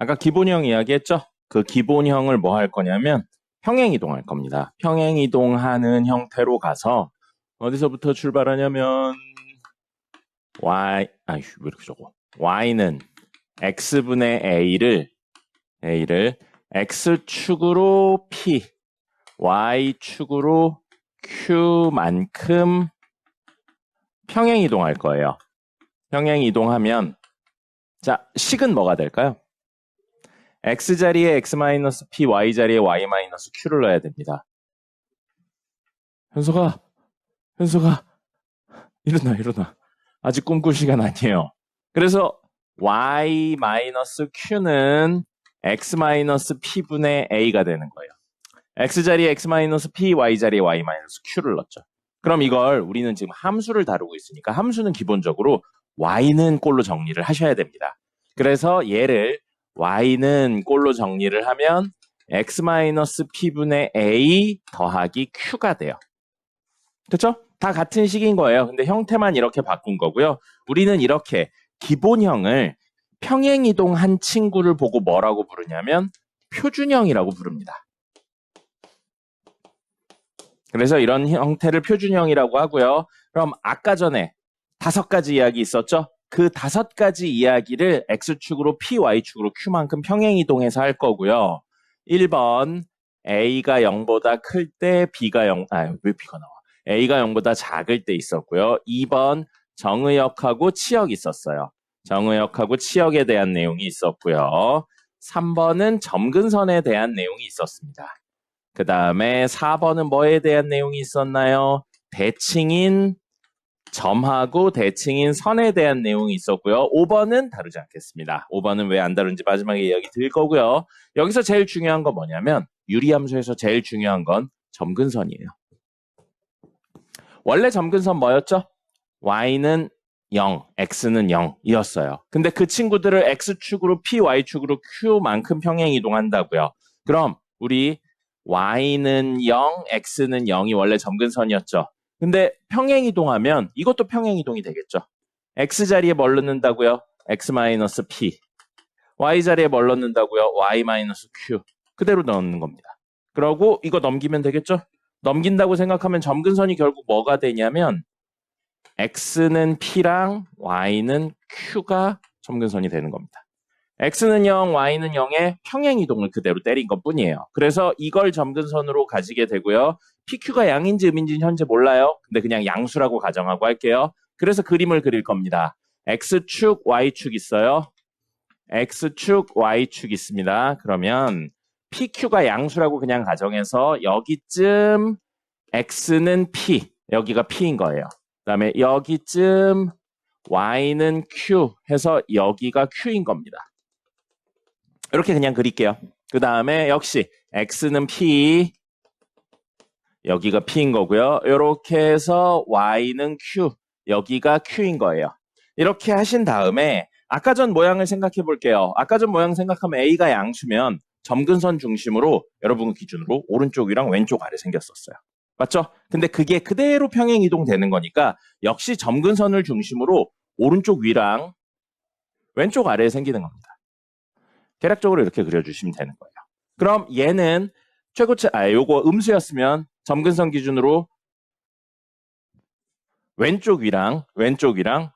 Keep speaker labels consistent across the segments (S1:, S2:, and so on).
S1: 아까 기본형 이야기했죠? 그 기본형을 뭐 할 거냐면 평행이동할 겁니다. 평행이동하는 형태로 가서 어디서부터 출발하냐면 왜 이렇게 적어? y는 x분의 a를 x축으로 p, y축으로 q만큼 평행이동할 거예요. 평행이동하면 자, 식은 뭐가 될까요? x자리에 x-p, y자리에 y-q를 넣어야 됩니다. 현석아, 일어나. 아직 꿈꿀 시간 아니에요. 그래서 y-q는 x-p분의 a가 되는 거예요. x자리에 x-p, y자리에 y-q를 넣었죠. 그럼 이걸 우리는 지금 함수를 다루고 있으니까 함수는 기본적으로 y는 꼴로 정리를 하셔야 됩니다. 그래서 얘를 y는 꼴로 정리를 하면 x-p분의 a 더하기 q가 돼요. 그렇죠? 다 같은 식인 거예요. 근데 형태만 이렇게 바꾼 거고요. 우리는 이렇게 기본형을 평행이동한 친구를 보고 뭐라고 부르냐면 표준형이라고 부릅니다. 그래서 이런 형태를 표준형이라고 하고요. 그럼 아까 전에 5가지 이야기 있었죠? 그 5가지 이야기를 x축으로 p, y축으로 q만큼 평행이동해서 할 거고요. 1번 a가 0보다 클 때 b가 0, 왜 b가 나와? a가 0보다 작을 때 있었고요. 2번 정의역하고 치역 있었어요. 정의역하고 치역에 대한 내용이 있었고요. 3번은 점근선에 대한 내용이 있었습니다. 그 다음에 4번은 뭐에 대한 내용이 있었나요? 대칭인 점하고 대칭인 선에 대한 내용이 있었고요. 5번은 다루지 않겠습니다. 5번은 왜 안 다룬지 마지막에 이야기 드릴 거고요. 여기서 제일 중요한 건 뭐냐면 유리함수에서 제일 중요한 건 점근선이에요. 원래 점근선 뭐였죠? y는 0, x는 0이었어요. 근데 그 친구들을 x축으로 p, y축으로 q만큼 평행이동한다고요. 그럼 우리 y는 0, x는 0이 원래 점근선이었죠. 근데 평행이동하면 이것도 평행이동이 되겠죠. x자리에 뭘 넣는다고요? x-p. y자리에 뭘 넣는다고요? y-q. 그대로 넣는 겁니다. 그러고 이거 넘기면 되겠죠? 넘긴다고 생각하면 점근선이 결국 뭐가 되냐면 x는 p랑 y는 q가 점근선이 되는 겁니다. x는 0, y는 0의 평행이동을 그대로 때린 것뿐이에요. 그래서 이걸 점근선으로 가지게 되고요. pq가 양인지 음인지는 현재 몰라요. 근데 그냥 양수라고 가정하고 할게요. 그래서 그림을 그릴 겁니다. x축, y축 있어요. x축, y축 있습니다. 그러면 pq가 양수라고 그냥 가정해서 여기쯤 x는 p, 여기가 p인 거예요. 그 다음에 여기쯤 y는 q 해서 여기가 q인 겁니다. 이렇게 그냥 그릴게요. 그 다음에 역시 x는 p, 여기가 p인 거고요. 이렇게 해서 y는 q, 여기가 q인 거예요. 이렇게 하신 다음에 아까 전 모양을 생각해 볼게요. 아까 전 모양 생각하면 a가 양수면 점근선 중심으로 여러분 기준으로 오른쪽 위랑 왼쪽 아래 생겼었어요. 맞죠? 근데 그게 그대로 평행 이동되는 거니까 역시 점근선을 중심으로 오른쪽 위랑 왼쪽 아래에 생기는 겁니다. 대략적으로 이렇게 그려주시면 되는 거예요. 그럼 얘는 최고치, 요거 음수였으면 점근선 기준으로 왼쪽 위랑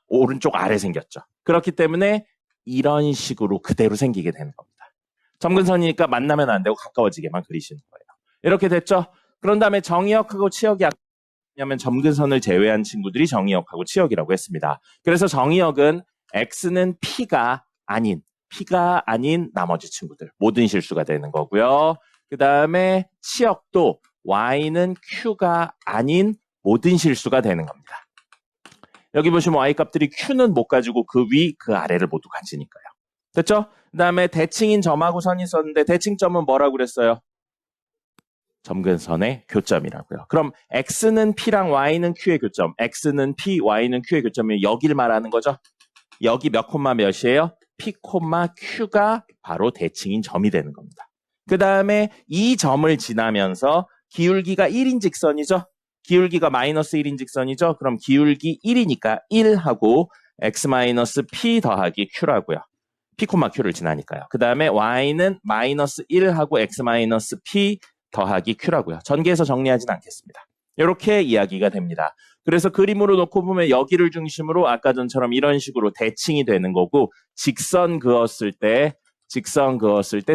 S1: 오른쪽 아래 생겼죠. 그렇기 때문에 이런 식으로 그대로 생기게 되는 겁니다. 점근선이니까 만나면 안 되고 가까워지게만 그리시는 거예요. 이렇게 됐죠? 그런 다음에 정의역하고 치역이 왜냐하면 점근선을 제외한 친구들이 정의역하고 치역이라고 했습니다. 그래서 정의역은 x는 p가 아닌 나머지 친구들 모든 실수가 되는 거고요. 그 다음에 치역도 y는 q가 아닌 모든 실수가 되는 겁니다. 여기 보시면 y값들이 q는 못 가지고 그 위, 그 아래를 모두 가지니까요. 됐죠? 그 다음에 대칭인 점하고 선이 있었는데 대칭점은 뭐라고 그랬어요? 점근선의 교점이라고요. 그럼 x는 p랑 y는 q의 교점, x는 p, y는 q의 교점이 여기를 말하는 거죠? 여기 몇 콤마 몇이에요? p, q가 바로 대칭인 점이 되는 겁니다. 그 다음에 이 점을 지나면서 기울기가 1인 직선이죠? 기울기가 마이너스 1인 직선이죠? 그럼 기울기 1이니까 1하고 x-p 더하기 q라고요. P, Q를 지나니까요. 그 다음에 Y는 마이너스 1하고 X 마이너스 P 더하기 Q라고요. 전개해서 정리하진 않겠습니다. 이렇게 이야기가 됩니다. 그래서 그림으로 놓고 보면 여기를 중심으로 아까 전처럼 이런 식으로 대칭이 되는 거고 직선 그었을 때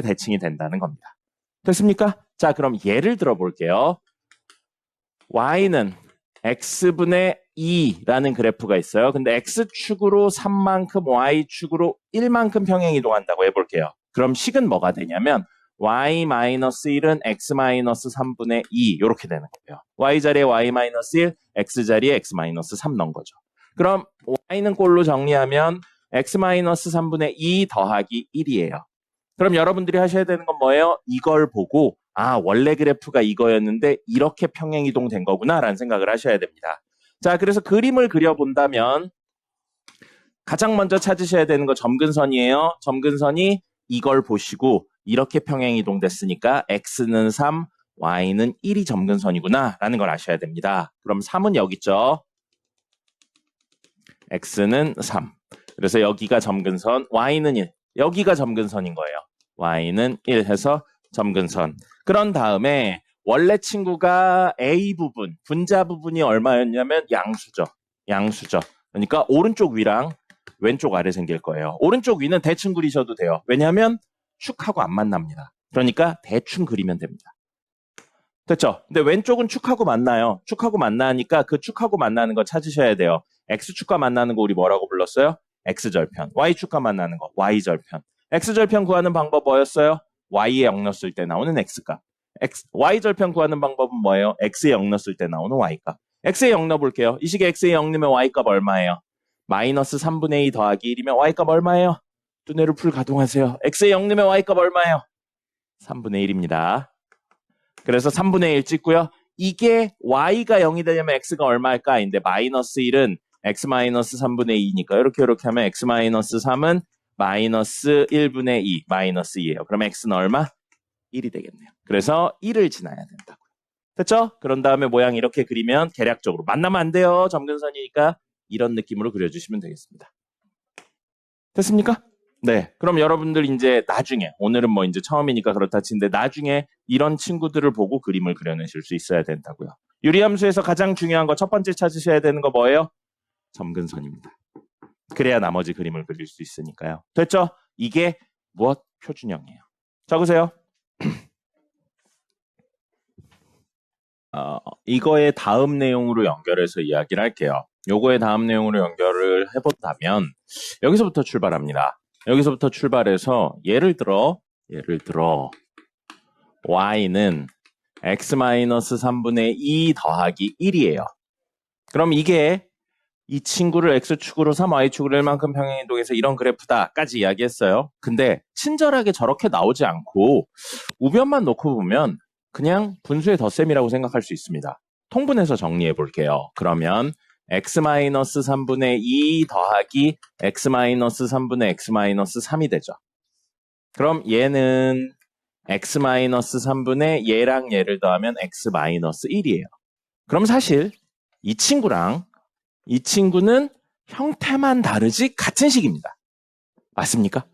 S1: 대칭이 된다는 겁니다. 됐습니까? 자, 그럼 예를 들어 볼게요. Y는 X분의 2라는 그래프가 있어요. 근데 X축으로 3만큼, Y축으로 1만큼 평행 이동한다고 해볼게요. 그럼 식은 뭐가 되냐면 Y-1은 X-3분의 2 이렇게 되는 거예요. Y 자리에 Y-1, X 자리에 X-3 넣은 거죠. 그럼 Y는 꼴로 정리하면 X-3분의 2 더하기 1이에요. 그럼 여러분들이 하셔야 되는 건 뭐예요? 이걸 보고 원래 그래프가 이거였는데 이렇게 평행 이동된 거구나 라는 생각을 하셔야 됩니다. 자, 그래서 그림을 그려본다면 가장 먼저 찾으셔야 되는 거 점근선이에요. 점근선이 이걸 보시고 이렇게 평행 이동됐으니까 X는 3, Y는 1이 점근선이구나 라는 걸 아셔야 됩니다. 그럼 3은 여기 있죠. X는 3. 그래서 여기가 점근선, Y는 1. 여기가 점근선인 거예요. Y는 1 해서 점근선. 그런 다음에 원래 친구가 A 부분, 분자 부분이 얼마였냐면 양수죠. 양수죠. 그러니까 오른쪽 위랑 왼쪽 아래 생길 거예요. 오른쪽 위는 대충 그리셔도 돼요. 왜냐하면 축하고 안 만납니다. 그러니까 대충 그리면 됩니다. 됐죠? 근데 왼쪽은 축하고 만나요. 축하고 만나니까 그 축하고 만나는 거 찾으셔야 돼요. X축과 만나는 거 우리 뭐라고 불렀어요? X절편. Y축과 만나는 거 Y절편. X절편 구하는 방법 뭐였어요? Y에 0 넣었을 때 나오는 X값. Y절편 구하는 방법은 뭐예요? X에 0 넣었을 때 나오는 Y값. X에 0 넣어볼게요. 이 식에 X에 0 넣으면 Y값 얼마예요? 마이너스 3분의 2 더하기 1이면 Y값 얼마예요? 두뇌를 풀 가동하세요. X에 0 넣으면 Y값 얼마예요? 3분의 1입니다. 그래서 3분의 1 찍고요. 이게 Y가 0이 되려면 X가 얼마일까? 인데 마이너스 1은 X 마이너스 3분의 2니까 이렇게 하면 X 마이너스 3은 마이너스 1분의 2 마이너스 2예요. 그러면 X는 얼마? 1이 되겠네요. 그래서 1을 지나야 된다고요. 됐죠? 그런 다음에 모양 이렇게 그리면 계략적으로 만나면 안 돼요. 점근선이니까 이런 느낌으로 그려주시면 되겠습니다. 됐습니까? 네. 그럼 여러분들 이제 나중에 오늘은 뭐 이제 처음이니까 그렇다 치는데 나중에 이런 친구들을 보고 그림을 그려내실 수 있어야 된다고요. 유리함수에서 가장 중요한 거 첫 번째 찾으셔야 되는 거 뭐예요? 점근선입니다. 그래야 나머지 그림을 그릴 수 있으니까요. 됐죠? 이게 무엇? 표준형이에요. 적으세요. 이거의 다음 내용으로 연결해서 이야기를 할게요. 요거의 다음 내용으로 연결을 해본다면 여기서부터 출발합니다. 여기서부터 출발해서 예를 들어 Y는 X-3분의 2 더하기 1이에요. 그럼 이게 이 친구를 X축으로 3, Y축으로 1만큼 평행이동해서 이런 그래프다까지 이야기했어요. 근데 친절하게 저렇게 나오지 않고 우변만 놓고 보면 그냥 분수의 덧셈이라고 생각할 수 있습니다. 통분해서 정리해 볼게요. 그러면 X-3분의 2 더하기 X-3분의 X-3이 되죠. 그럼 얘는 X-3분의 얘랑 얘를 더하면 X-1이에요. 그럼 사실 이 친구랑 이 친구는 형태만 다르지 같은 식입니다. 맞습니까?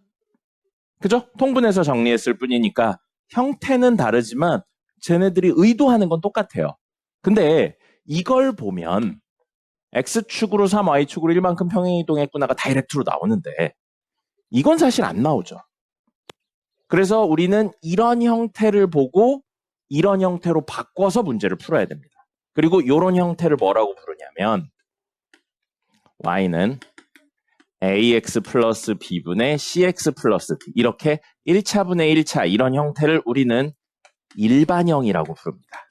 S1: 그죠? 통분해서 정리했을 뿐이니까 형태는 다르지만 쟤네들이 의도하는 건 똑같아요. 근데 이걸 보면 X축으로 3, Y축으로 1만큼 평행이동했구나가 다이렉트로 나오는데 이건 사실 안 나오죠. 그래서 우리는 이런 형태를 보고 이런 형태로 바꿔서 문제를 풀어야 됩니다. 그리고 이런 형태를 뭐라고 부르냐면 Y는 AX 플러스 B분의 CX 플러스 D 이렇게 1차분의 1차 이런 형태를 우리는 일반형이라고 부릅니다.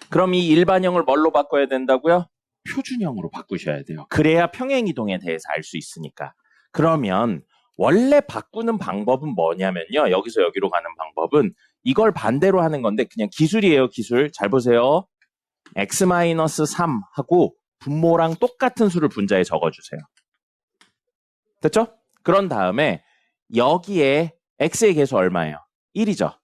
S1: 그럼 이 일반형을 뭘로 바꿔야 된다고요? 표준형으로 바꾸셔야 돼요. 그래야 평행이동에 대해서 알 수 있으니까. 그러면 원래 바꾸는 방법은 뭐냐면요. 여기서 여기로 가는 방법은 이걸 반대로 하는 건데 그냥 기술이에요. 기술. 잘 보세요. X-3하고 분모랑 똑같은 수를 분자에 적어주세요. 됐죠? 그런 다음에 여기에 X의 개수 얼마예요? 1이죠.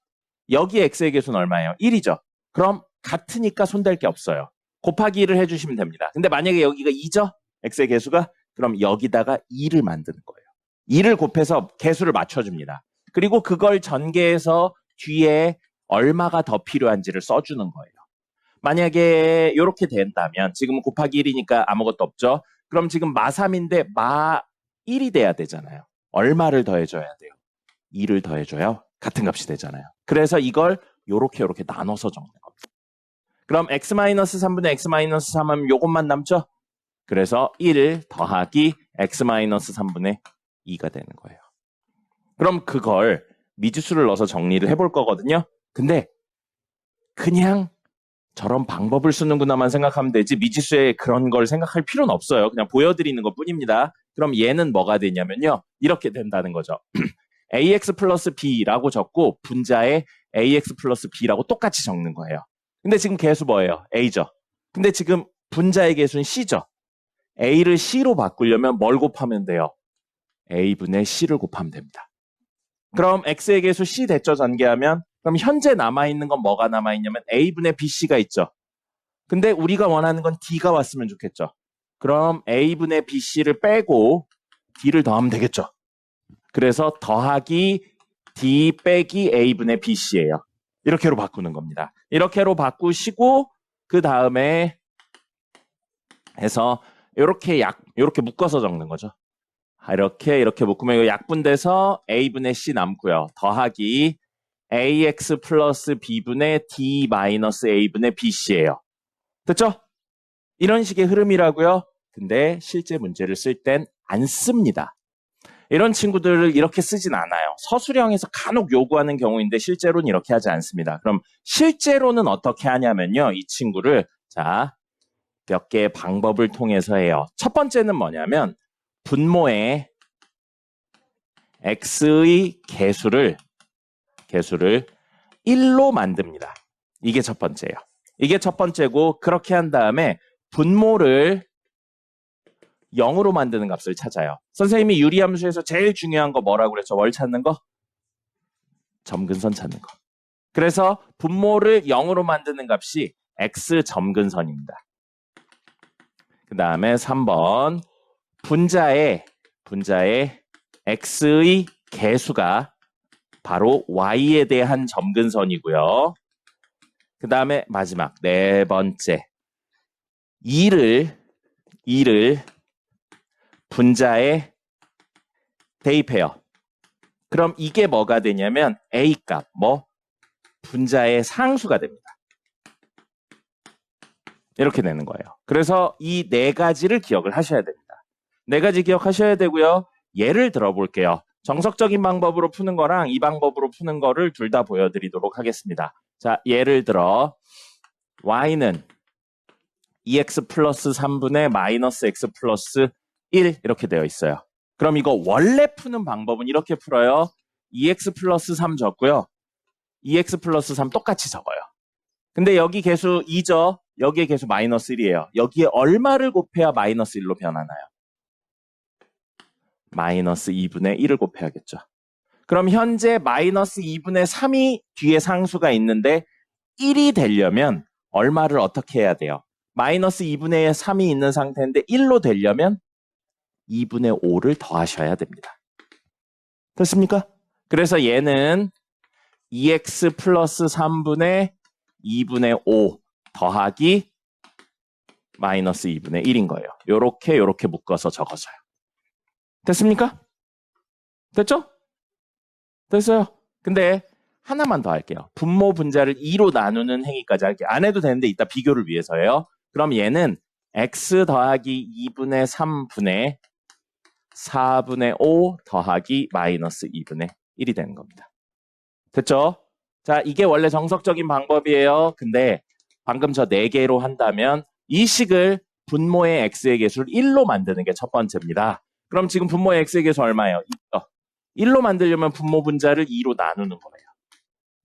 S1: 여기에 X의 개수는 얼마예요? 1이죠. 그럼 같으니까 손댈 게 없어요. 곱하기 1을 해주시면 됩니다. 근데 만약에 여기가 2죠? X의 개수가? 그럼 여기다가 2를 만드는 거예요. 2를 곱해서 개수를 맞춰줍니다. 그리고 그걸 전개해서 뒤에 얼마가 더 필요한지를 써주는 거예요. 만약에 이렇게 된다면 지금은 곱하기 1이니까 아무것도 없죠. 그럼 지금 마3인데 마1이 돼야 되잖아요. 얼마를 더해줘야 돼요? 2를 더해줘야 같은 값이 되잖아요. 그래서 이걸 요렇게 나눠서 적는 겁니다. 그럼 x-3분의 x-3 하면 요것만 남죠? 그래서 1 더하기 x-3분의 2가 되는 거예요. 그럼 그걸 미지수를 넣어서 정리를 해볼 거거든요. 근데 그냥 저런 방법을 쓰는구나만 생각하면 되지 미지수에 그런 걸 생각할 필요는 없어요. 그냥 보여드리는 것 뿐입니다. 그럼 얘는 뭐가 되냐면요. 이렇게 된다는 거죠. ax 플러스 b라고 적고 분자에 ax 플러스 b라고 똑같이 적는 거예요. 근데 지금 개수 뭐예요? a죠. 근데 지금 분자의 개수는 c죠. a를 c로 바꾸려면 뭘 곱하면 돼요? a분의 c를 곱하면 됩니다. 그럼 x의 개수 c 됐죠? 전개하면. 그럼 현재 남아있는 건 뭐가 남아있냐면 a분의 bc가 있죠. 근데 우리가 원하는 건 d가 왔으면 좋겠죠. 그럼 a분의 bc를 빼고 d를 더하면 되겠죠. 그래서 더하기 d 빼기 a분의 bc예요. 이렇게로 바꾸는 겁니다. 이렇게로 바꾸시고 그 다음에 해서 이렇게 묶어서 적는 거죠. 이렇게 묶으면 이거 약분돼서 a분의 c 남고요. 더하기 ax 플러스 b분의 d 마이너스 a분의 bc예요. 됐죠? 이런 식의 흐름이라고요. 근데 실제 문제를 쓸 땐 안 씁니다. 이런 친구들을 이렇게 쓰진 않아요. 서술형에서 간혹 요구하는 경우인데 실제로는 이렇게 하지 않습니다. 그럼 실제로는 어떻게 하냐면요. 이 친구를 몇 개의 방법을 통해서 해요. 첫 번째는 뭐냐면 분모에 x의 개수를 1로 만듭니다. 이게 첫 번째예요. 이게 첫 번째고 그렇게 한 다음에 분모를 0으로 만드는 값을 찾아요. 선생님이 유리함수에서 제일 중요한 거 뭐라고 그랬죠? 뭘 찾는 거? 점근선 찾는 거. 그래서 분모를 0으로 만드는 값이 x 점근선입니다. 그 다음에 3번 분자에 x의 개수가 바로 y에 대한 점근선이고요. 그 다음에 마지막 네 번째 2를 분자에 대입해요. 그럼 이게 뭐가 되냐면 A값, 분자의 상수가 됩니다. 이렇게 되는 거예요. 그래서 이 네 가지를 기억을 하셔야 됩니다. 네 가지 기억하셔야 되고요. 예를 들어볼게요. 정석적인 방법으로 푸는 거랑 이 방법으로 푸는 거를 둘 다 보여드리도록 하겠습니다. 자, 예를 들어 y는 2x 플러스 3분의 마이너스 x 플러스 1 이렇게 되어 있어요. 그럼 이거 원래 푸는 방법은 이렇게 풀어요. 2x 플러스 3 적고요. 2x 플러스 3 똑같이 적어요. 근데 여기 개수 2죠. 여기에 개수 마이너스 1이에요. 여기에 얼마를 곱해야 마이너스 1로 변하나요? 마이너스 2분의 1을 곱해야겠죠. 그럼 현재 마이너스 2분의 3이 뒤에 상수가 있는데 1이 되려면 얼마를 어떻게 해야 돼요? 마이너스 2분의 3이 있는 상태인데 1로 되려면 2분의 5를 더하셔야 됩니다. 됐습니까? 그래서 얘는 2x 플러스 3분의 2분의 5 더하기 마이너스 2분의 1인 거예요. 요렇게 묶어서 적어줘요. 됐습니까? 됐죠? 됐어요. 근데 하나만 더 할게요. 분모 분자를 2로 나누는 행위까지 할게요. 안 해도 되는데 이따 비교를 위해서예요. 그럼 얘는 x 더하기 2분의 3분의 4분의 5 더하기 마이너스 2분의 1이 되는 겁니다. 됐죠? 자, 이게 원래 정석적인 방법이에요. 근데 방금 저 4개로 한다면 이 식을 분모의 x의 개수를 1로 만드는 게 첫 번째입니다. 그럼 지금 분모의 x의 개수 얼마예요? 1로 만들려면 분모 분자를 2로 나누는 거예요.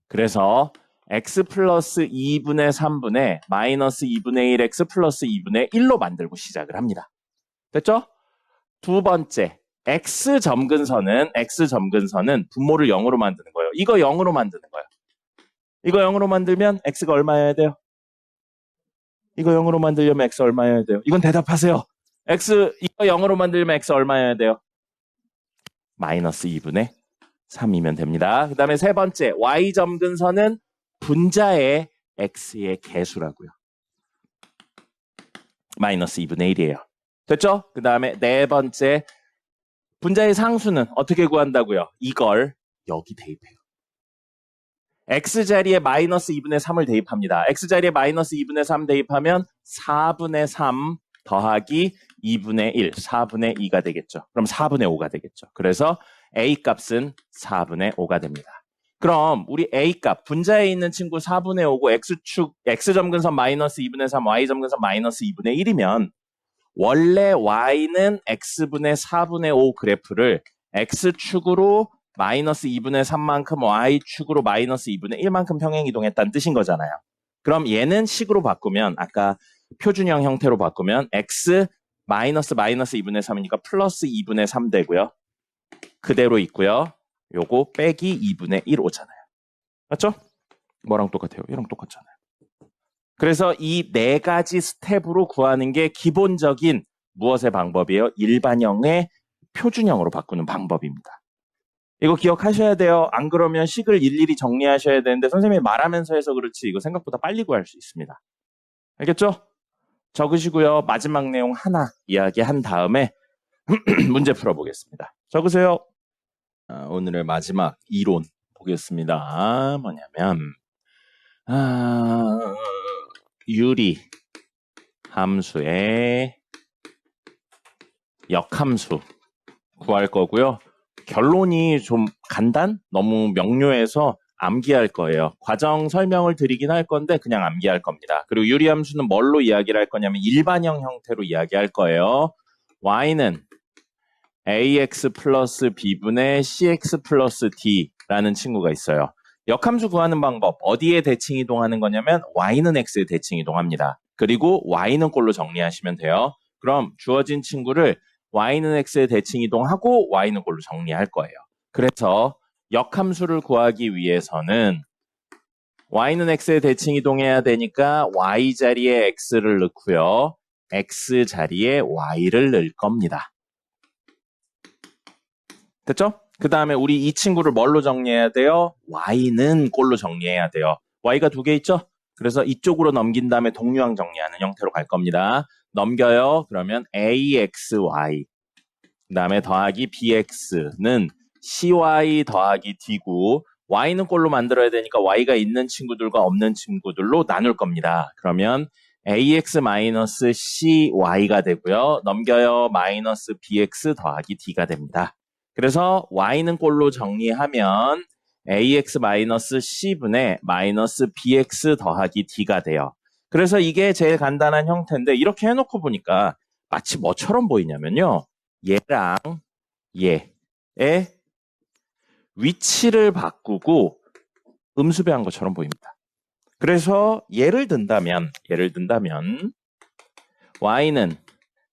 S1: 그래서 x 플러스 2분의 3분의 마이너스 2분의 1x 플러스 2분의 1로 만들고 시작을 합니다. 됐죠? 두 번째, x 점근선은 분모를 0으로 만드는 거예요. 이거 0으로 만드는 거예요. 이거 0으로 만들면 x가 얼마여야 돼요? 이거 0으로 만들려면 x 얼마여야 돼요? 이건 대답하세요. 이거 0으로 만들려면 x 얼마여야 돼요? 마이너스 2분의 3이면 됩니다. 그 다음에 세 번째, y점 근선은 분자의 x의 개수라고요. 마이너스 2분의 1이에요. 됐죠? 그 다음에 네 번째, 분자의 상수는 어떻게 구한다고요? 이걸 여기 대입해요. x자리에 마이너스 2분의 3을 대입합니다. x자리에 마이너스 2분의 3 대입하면 4분의 3 더하기 2분의 1, 4분의 2가 되겠죠. 그럼 4분의 5가 되겠죠. 그래서 a 값은 4분의 5가 됩니다. 그럼 우리 a 값, 분자에 있는 친구 4분의 5고 x점 근선 마이너스 2분의 3, y점 근선 마이너스 2분의 1이면 원래 y는 x분의 4분의 5 그래프를 x축으로 마이너스 2분의 3만큼 y축으로 마이너스 2분의 1만큼 평행이동했다는 뜻인 거잖아요. 그럼 얘는 식으로 바꾸면 아까 표준형 형태로 바꾸면 x 마이너스 2분의 3이니까 플러스 2분의 3 되고요. 그대로 있고요. 요거 빼기 2분의 1 오잖아요. 맞죠? 뭐랑 똑같아요? 얘랑 똑같잖아요. 그래서 이 네 가지 스텝으로 구하는 게 기본적인 무엇의 방법이에요? 일반형의 표준형으로 바꾸는 방법입니다. 이거 기억하셔야 돼요. 안 그러면 식을 일일이 정리하셔야 되는데 선생님이 말하면서 해서 그렇지 이거 생각보다 빨리 구할 수 있습니다. 알겠죠? 적으시고요. 마지막 내용 하나 이야기한 다음에 문제 풀어보겠습니다. 적으세요. 오늘의 마지막 이론 보겠습니다. 뭐냐면 유리 함수의 역함수 구할 거고요. 결론이 좀 너무 명료해서 암기할 거예요. 과정 설명을 드리긴 할 건데 그냥 암기할 겁니다. 그리고 유리함수는 뭘로 이야기를 할 거냐면 일반형 형태로 이야기할 거예요. y는 ax 플러스 b분의 cx 플러스 d라는 친구가 있어요. 역함수 구하는 방법, 어디에 대칭 이동하는 거냐면 y는 x에 대칭 이동합니다. 그리고 y는 꼴로 정리하시면 돼요. 그럼 주어진 친구를 y는 x에 대칭 이동하고 y는 꼴로 정리할 거예요. 그래서 역함수를 구하기 위해서는 y는 x에 대칭 이동해야 되니까 y 자리에 x를 넣고요. x 자리에 y를 넣을 겁니다. 됐죠? 그 다음에 우리 이 친구를 뭘로 정리해야 돼요? y는 꼴로 정리해야 돼요. y가 두 개 있죠? 그래서 이쪽으로 넘긴 다음에 동류항 정리하는 형태로 갈 겁니다. 넘겨요. 그러면 axy 그 다음에 더하기 bx는 cy 더하기 d고 y는 꼴로 만들어야 되니까 y가 있는 친구들과 없는 친구들로 나눌 겁니다. 그러면 ax-cy가 되고요. 넘겨요. 마이너스 bx 더하기 d가 됩니다. 그래서 y는 꼴로 정리하면 ax-c분의 마이너스 bx 더하기 d가 돼요. 그래서 이게 제일 간단한 형태인데 이렇게 해놓고 보니까 마치 뭐처럼 보이냐면요. 얘랑 얘의 위치를 바꾸고 음수배한 것처럼 보입니다. 그래서 예를 든다면 y는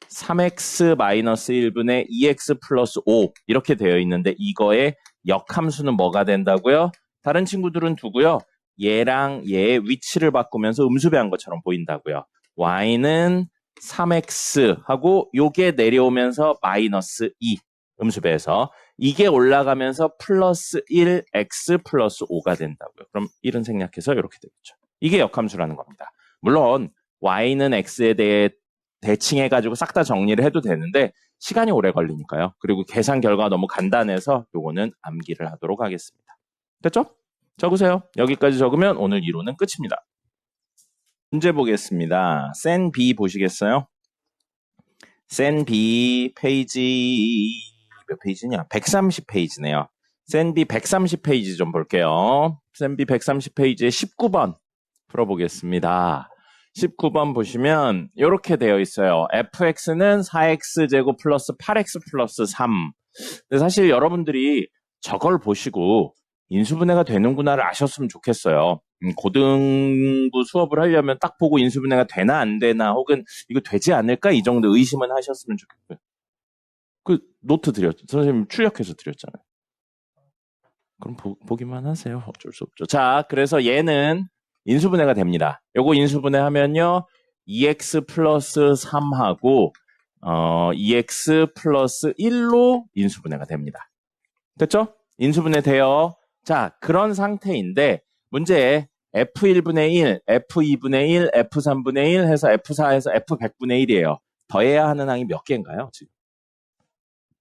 S1: 3x-1분의 2x 플러스 5 이렇게 되어 있는데 이거의 역함수는 뭐가 된다고요? 다른 친구들은 두고요. 얘랑 얘의 위치를 바꾸면서 음수배한 것처럼 보인다고요. y는 3x 하고 요게 내려오면서 마이너스 2 음수배해서 이게 올라가면서 플러스 1x 플러스 5가 된다고요. 그럼 1은 생략해서 이렇게 되겠죠. 이게 역함수라는 겁니다. 물론 y는 x에 대해 대칭해가지고 싹 다 정리를 해도 되는데 시간이 오래 걸리니까요. 그리고 계산 결과가 너무 간단해서 요거는 암기를 하도록 하겠습니다. 됐죠? 적으세요. 여기까지 적으면 오늘 이론은 끝입니다. 문제 보겠습니다. 센 B 보시겠어요? 센 B 페이지 몇 페이지냐? 130페이지네요. 센 B 130페이지 좀 볼게요. 센 B 130페이지에 19번 풀어보겠습니다. 19번 보시면 이렇게 되어 있어요. fx는 4x제곱 플러스 8x 플러스 3. 근데 사실 여러분들이 저걸 보시고 인수분해가 되는구나를 아셨으면 좋겠어요. 고등부 수업을 하려면 딱 보고 인수분해가 되나 안 되나 혹은 이거 되지 않을까 이 정도 의심은 하셨으면 좋겠고요. 그 노트 드렸죠. 선생님 출력해서 드렸잖아요. 그럼 보기만 하세요. 어쩔 수 없죠. 자, 그래서 얘는 인수분해가 됩니다. 요거 인수분해하면요. 2x 플러스 3하고 2x 플러스 1로 인수분해가 됩니다. 됐죠? 인수분해 돼요. 자, 그런 상태인데 문제에 F1분의 1, F2분의 1, F3분의 1 해서 F4에서 F100분의 1이에요. 더해야 하는 항이 몇 개인가요? 지금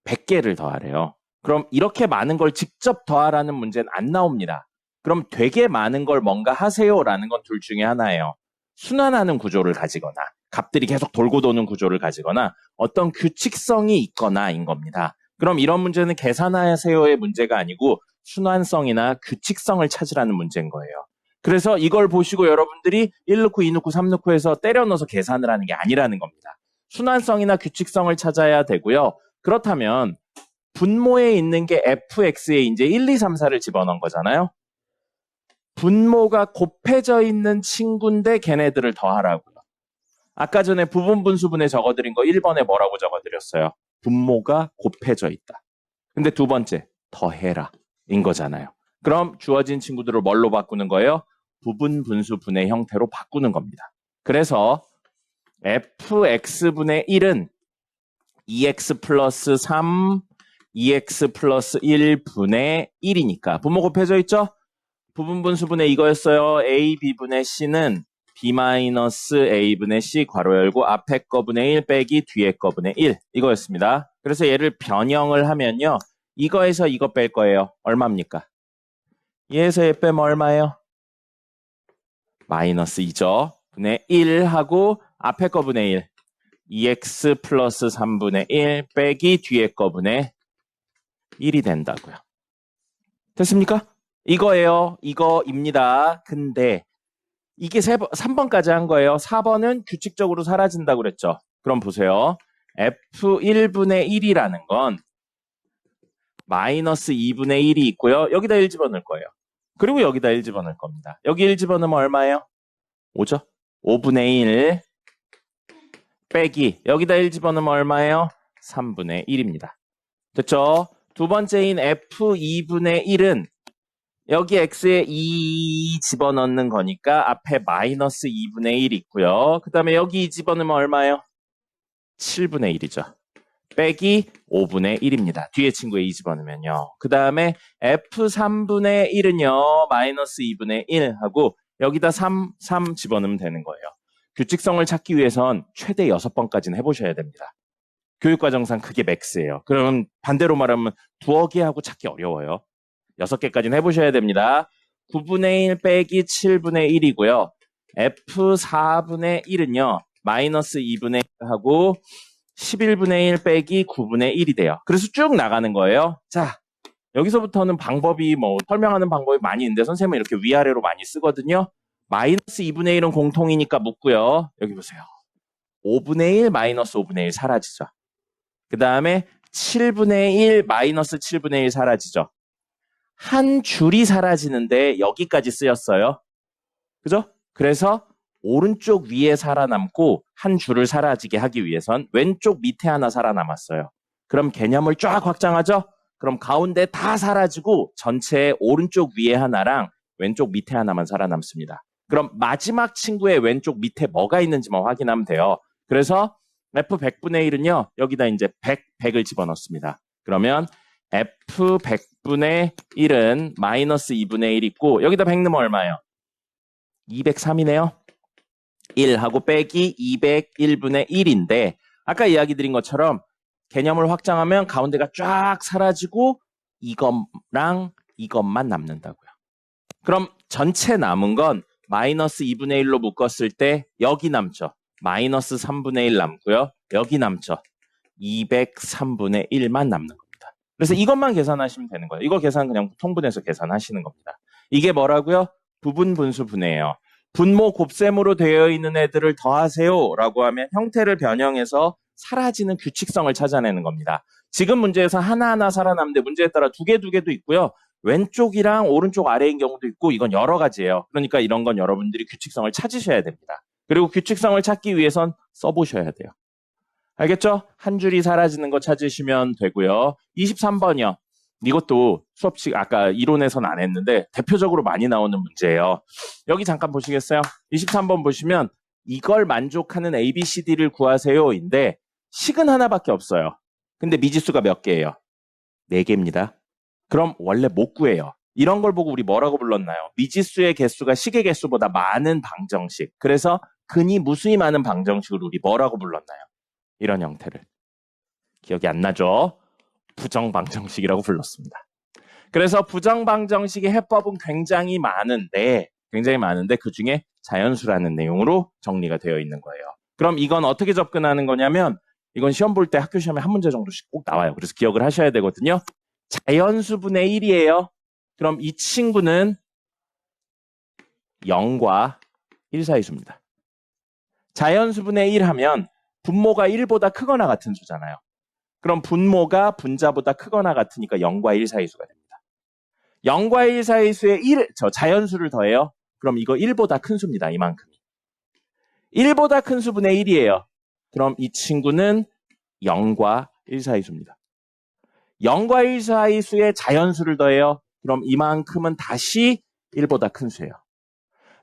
S1: 100개를 더하래요. 그럼 이렇게 많은 걸 직접 더하라는 문제는 안 나옵니다. 그럼 되게 많은 걸 뭔가 하세요라는 건 둘 중에 하나예요. 순환하는 구조를 가지거나 값들이 계속 돌고 도는 구조를 가지거나 어떤 규칙성이 있거나인 겁니다. 그럼 이런 문제는 계산하세요의 문제가 아니고 순환성이나 규칙성을 찾으라는 문제인 거예요. 그래서 이걸 보시고 여러분들이 1 넣고 2 넣고 3 넣고 해서 때려 넣어서 계산을 하는 게 아니라는 겁니다. 순환성이나 규칙성을 찾아야 되고요. 그렇다면 분모에 있는 게 fx에 이제 1, 2, 3, 4를 집어넣은 거잖아요. 분모가 곱해져 있는 친구인데 걔네들을 더하라고요. 아까 전에 부분분수분해 적어드린 거 1번에 뭐라고 적어드렸어요? 분모가 곱해져 있다. 근데 두 번째, 더해라 인 거잖아요. 그럼 주어진 친구들을 뭘로 바꾸는 거예요? 부분분수분해 형태로 바꾸는 겁니다. 그래서 fx분의 1은 2x 플러스 3, 2x 플러스 1분의 1이니까 분모 곱해져 있죠? 부분분수분의 이거였어요. a, b분의 c는 b 마이너스 a분의 c 괄호 열고 앞에 거분의 1 빼기 뒤에 거분의 1 이거였습니다. 그래서 얘를 변형을 하면요. 이거에서 이거 뺄 거예요. 얼마입니까? 얘에서 얘 빼면 얼마예요? 마이너스 2죠. 분의 1 하고 앞에 거분의 1 2x 플러스 3분의 1 빼기 뒤에 거분의 1이 된다고요. 됐습니까? 이거예요. 이거입니다. 근데 이게 3번까지 한 거예요. 4번은 규칙적으로 사라진다고 그랬죠. 그럼 보세요. f1분의 1이라는 건 마이너스 2분의 1이 있고요. 여기다 1 집어넣을 거예요. 그리고 여기다 1 집어넣을 겁니다. 여기 1 집어넣으면 얼마예요? 5죠? 5분의 1 빼기 여기다 1 집어넣으면 얼마예요? 3분의 1입니다. 됐죠? 두 번째인 f2분의 1은 여기 x에 2 집어넣는 거니까 앞에 마이너스 2분의 1 있고요. 그 다음에 여기 2 집어넣으면 얼마예요? 7분의 1이죠. 빼기 5분의 1입니다. 뒤에 친구에 2 집어넣으면요. 그 다음에 f3분의 1은요. 마이너스 2분의 1 하고 여기다 3 집어넣으면 되는 거예요. 규칙성을 찾기 위해선 최대 6번까지는 해보셔야 됩니다. 교육과정상 그게 맥스예요. 그럼 반대로 말하면 두어 개 하고 찾기 어려워요. 6개까지는 해보셔야 됩니다. 9분의 1 빼기 7분의 1이고요. F4분의 1은요. 마이너스 2분의 1 하고 11분의 1 빼기 9분의 1이 돼요. 그래서 쭉 나가는 거예요. 자, 여기서부터는 방법이 설명하는 방법이 많이 있는데 선생님은 이렇게 위아래로 많이 쓰거든요. 마이너스 2분의 1은 공통이니까 묻고요. 여기 보세요. 5분의 1 마이너스 5분의 1 사라지죠. 그 다음에 7분의 1 마이너스 7분의 1 사라지죠. 한 줄이 사라지는데 여기까지 쓰였어요. 그죠? 그래서 오른쪽 위에 살아남고 한 줄을 사라지게 하기 위해선 왼쪽 밑에 하나 살아남았어요. 그럼 개념을 쫙 확장하죠? 그럼 가운데 다 사라지고 전체 오른쪽 위에 하나랑 왼쪽 밑에 하나만 살아남습니다. 그럼 마지막 친구의 왼쪽 밑에 뭐가 있는지만 확인하면 돼요. 그래서 f100분의 1은요. 여기다 이제 100을 집어넣습니다. 그러면 f100분의 1은 마이너스 2분의 1 있고 여기다 100 넣으면 얼마예요? 203이네요. 1하고 빼기 201분의 1인데 아까 이야기 드린 것처럼 개념을 확장하면 가운데가 쫙 사라지고 이것랑 이것만 남는다고요. 그럼 전체 남은 건 마이너스 2분의 1로 묶었을 때 여기 남죠. 마이너스 3분의 1 남고요. 여기 남죠. 203분의 1만 남는 겁니다. 그래서 이것만 계산하시면 되는 거예요. 이거 계산 그냥 통분해서 계산하시는 겁니다. 이게 뭐라고요? 부분분수 분해예요. 분모 곱셈으로 되어 있는 애들을 더하세요 라고 하면 형태를 변형해서 사라지는 규칙성을 찾아내는 겁니다. 지금 문제에서 하나하나 살아남는데 문제에 따라 두 개도 있고요. 왼쪽이랑 오른쪽 아래인 경우도 있고 이건 여러 가지예요. 그러니까 이런 건 여러분들이 규칙성을 찾으셔야 됩니다. 그리고 규칙성을 찾기 위해선 써보셔야 돼요. 알겠죠? 한 줄이 사라지는 거 찾으시면 되고요. 23번이요. 이것도 수업식 아까 이론에서는 안 했는데 대표적으로 많이 나오는 문제예요. 여기 잠깐 보시겠어요? 23번 보시면 이걸 만족하는 ABCD를 구하세요인데 식은 하나밖에 없어요. 근데 미지수가 몇 개예요? 4개입니다. 그럼 원래 못 구해요. 이런 걸 보고 우리 뭐라고 불렀나요? 미지수의 개수가 식의 개수보다 많은 방정식. 그래서 근이 무수히 많은 방정식을 우리 뭐라고 불렀나요? 이런 형태를. 기억이 안 나죠? 부정방정식이라고 불렀습니다. 그래서 부정방정식의 해법은 굉장히 많은데 그 중에 자연수라는 내용으로 정리가 되어 있는 거예요. 그럼 이건 어떻게 접근하는 거냐면 이건 시험 볼 때 학교 시험에 한 문제 정도씩 꼭 나와요. 그래서 기억을 하셔야 되거든요. 자연수분의 1이에요. 그럼 이 친구는 0과 1 사이수입니다. 자연수분의 1 하면 분모가 1보다 크거나 같은 수잖아요. 그럼 분모가 분자보다 크거나 같으니까 0과 1 사이수가 됩니다. 0과 1 사이수에 자연수를 더해요. 그럼 이거 1보다 큰 수입니다. 이만큼이. 1보다 큰 수분의 1이에요. 그럼 이 친구는 0과 1 사이수입니다. 0과 1 사이수에 자연수를 더해요. 그럼 이만큼은 다시 1보다 큰 수예요.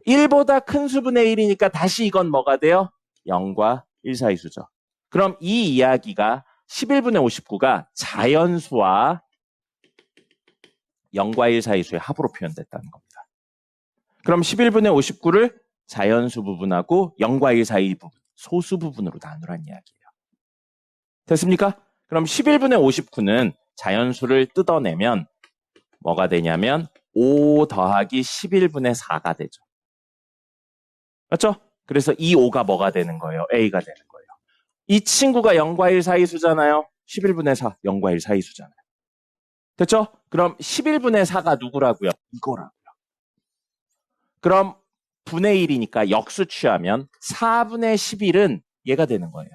S1: 1보다 큰 수분의 1이니까 다시 이건 뭐가 돼요? 0과 1 사이수죠. 그럼 이 이야기가 11분의 59가 자연수와 0과 1 사이수의 합으로 표현됐다는 겁니다. 그럼 11분의 59를 자연수 부분하고 0과 1 사이 부분, 소수 부분으로 나누란 이야기예요. 됐습니까? 그럼 11분의 59는 자연수를 뜯어내면 뭐가 되냐면 5 더하기 11분의 4가 되죠. 맞죠? 그래서 이 5가 뭐가 되는 거예요? A가 되는 거예요. 이 친구가 0과 1 사이수잖아요. 11분의 4, 0과 1 사이수잖아요. 됐죠? 그럼 11분의 4가 누구라고요? 이거라고요. 그럼 분의 1이니까 역수 취하면 4분의 11은 얘가 되는 거예요.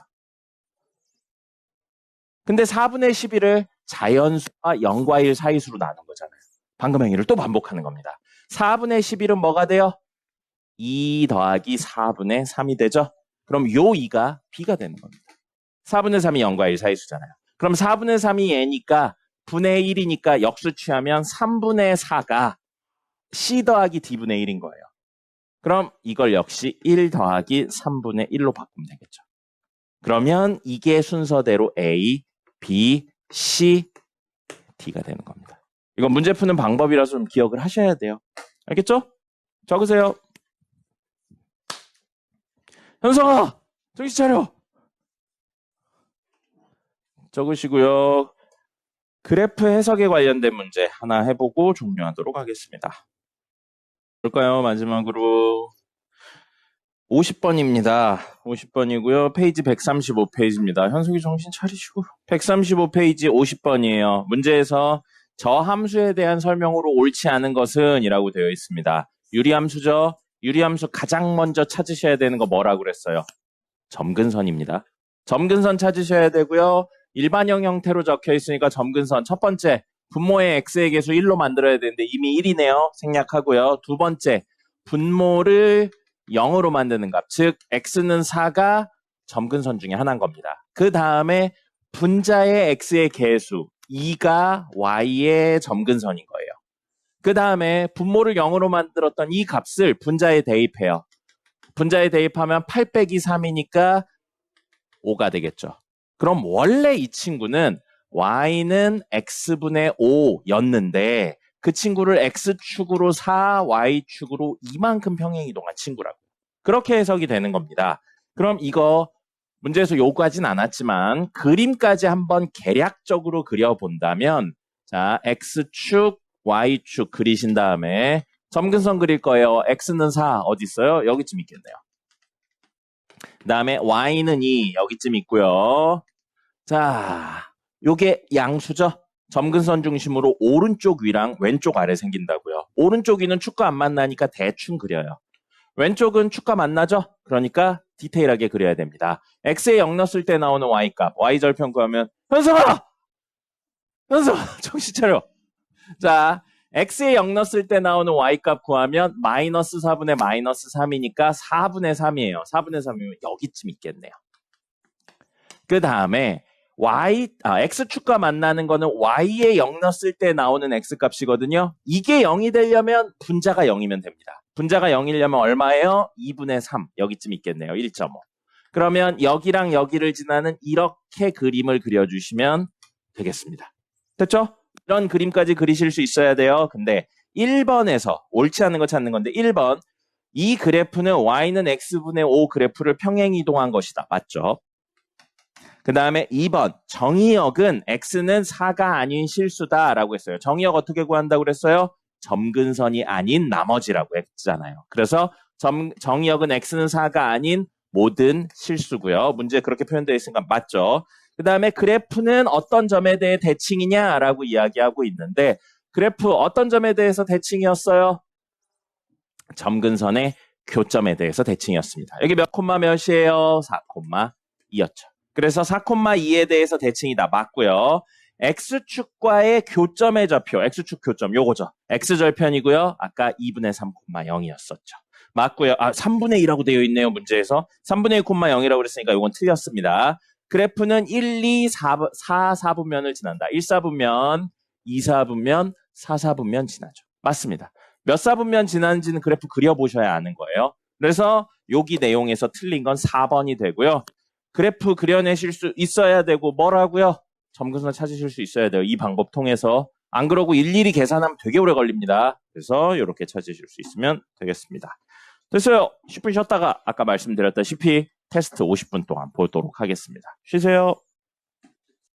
S1: 근데 4분의 11을 자연수와 0과 1 사이수로 나눈 거잖아요. 방금 행위를 또 반복하는 겁니다. 4분의 11은 뭐가 돼요? 2 더하기 4분의 3이 되죠? 그럼 요 2가 B가 되는 겁니다. 4분의 3이 0과 1 사이수잖아요. 그럼 4분의 3이 A니까 분의 1이니까 역수 취하면 3분의 4가 C 더하기 D분의 1인 거예요. 그럼 이걸 역시 1 더하기 3분의 1로 바꾸면 되겠죠. 그러면 이게 순서대로 A, B, C, D가 되는 겁니다. 이건 문제 푸는 방법이라서 좀 기억을 하셔야 돼요. 알겠죠? 적으세요. 현성아! 정신 차려! 적으시고요. 그래프 해석에 관련된 문제 하나 해보고 종료하도록 하겠습니다. 볼까요? 마지막으로 50번입니다. 50번이고요. 페이지 135페이지입니다. 현숙이 정신 차리시고 135페이지 50번이에요. 문제에서 저 함수에 대한 설명으로 옳지 않은 것은 이라고 되어 있습니다. 유리함수죠. 유리함수 가장 먼저 찾으셔야 되는 거 뭐라고 그랬어요? 점근선입니다. 점근선 찾으셔야 되고요. 일반형 형태로 적혀 있으니까 점근선 첫 번째 분모의 x의 개수 1로 만들어야 되는데 이미 1이네요. 생략하고요. 두 번째 분모를 0으로 만드는 값, 즉 x는 4가 점근선 중에 하나인 겁니다. 그 다음에 분자의 x의 개수 2가 y의 점근선인 거예요. 그 다음에 분모를 0으로 만들었던 이 값을 분자에 대입해요. 분자에 대입하면 8 빼기 3이니까 5가 되겠죠. 그럼 원래 이 친구는 y는 x분의 5였는데 그 친구를 x축으로 4, y축으로 이만큼 평행이동한 친구라고. 그렇게 해석이 되는 겁니다. 그럼 이거 문제에서 요구하진 않았지만 그림까지 한번 계략적으로 그려본다면 자, x축, y축 그리신 다음에 점근선 그릴 거예요. x는 4 어디 있어요? 여기쯤 있겠네요. 그 다음에 y는 2 여기쯤 있고요. 자, 요게 양수죠. 점근선 중심으로 오른쪽 위랑 왼쪽 아래 생긴다고요. 오른쪽 위는 축과 안 만나니까 대충 그려요. 왼쪽은 축과 만나죠? 그러니까 디테일하게 그려야 됩니다. x에 0 넣었을 때 나오는 y값, y절편 구하면 현성아! 정신 차려. 자, x에 0 넣었을 때 나오는 y값 구하면 마이너스 4분의 마이너스 3이니까 4분의 3이에요. 4분의 3이면 여기쯤 있겠네요. 그 다음에 x축과 만나는 거는 y에 0 넣었을 때 나오는 x값이거든요. 이게 0이 되려면 분자가 0이면 됩니다. 분자가 0이려면 얼마예요? 2분의 3. 여기쯤 있겠네요. 1.5. 그러면 여기랑 여기를 지나는 이렇게 그림을 그려주시면 되겠습니다. 됐죠? 이런 그림까지 그리실 수 있어야 돼요. 근데 1번에서 옳지 않은 거 찾는 건데 1번 이 그래프는 y는 x분의 5 그래프를 평행 이동한 것이다. 맞죠? 그 다음에 2번 정의역은 x는 4가 아닌 실수다라고 했어요. 정의역 어떻게 구한다고 그랬어요? 점근선이 아닌 나머지라고 했잖아요. 그래서 정의역은 x는 4가 아닌 모든 실수고요. 문제에 그렇게 표현되어 있으니까 맞죠? 그 다음에 그래프는 어떤 점에 대해 대칭이냐라고 이야기하고 있는데 그래프 어떤 점에 대해서 대칭이었어요? 점근선의 교점에 대해서 대칭이었습니다. 여기 몇 콤마 몇이에요? 4,2였죠. 그래서 4,2에 대해서 대칭이다. 맞고요. X축과의 교점의 좌표, X축 교점 요거죠. X절편이고요. 아까 2분의 3,0이었었죠. 맞고요. 3분의 2라고 되어 있네요. 문제에서. 3분의 1,0이라고 그랬으니까 이건 틀렸습니다. 그래프는 1, 2, 4, 4분면을 지난다. 1, 4분면, 2, 4분면, 4, 4분면 지나죠. 맞습니다. 몇 4분면 지나는지는 그래프 그려보셔야 아는 거예요. 그래서 여기 내용에서 틀린 건 4번이 되고요. 그래프 그려내실 수 있어야 되고 뭐라고요? 점근선 찾으실 수 있어야 돼요. 이 방법 통해서. 안 그러고 일일이 계산하면 되게 오래 걸립니다. 그래서 이렇게 찾으실 수 있으면 되겠습니다. 됐어요. 10분 쉬었다가 아까 말씀드렸다시피 테스트 50분 동안 보도록 하겠습니다. 쉬세요.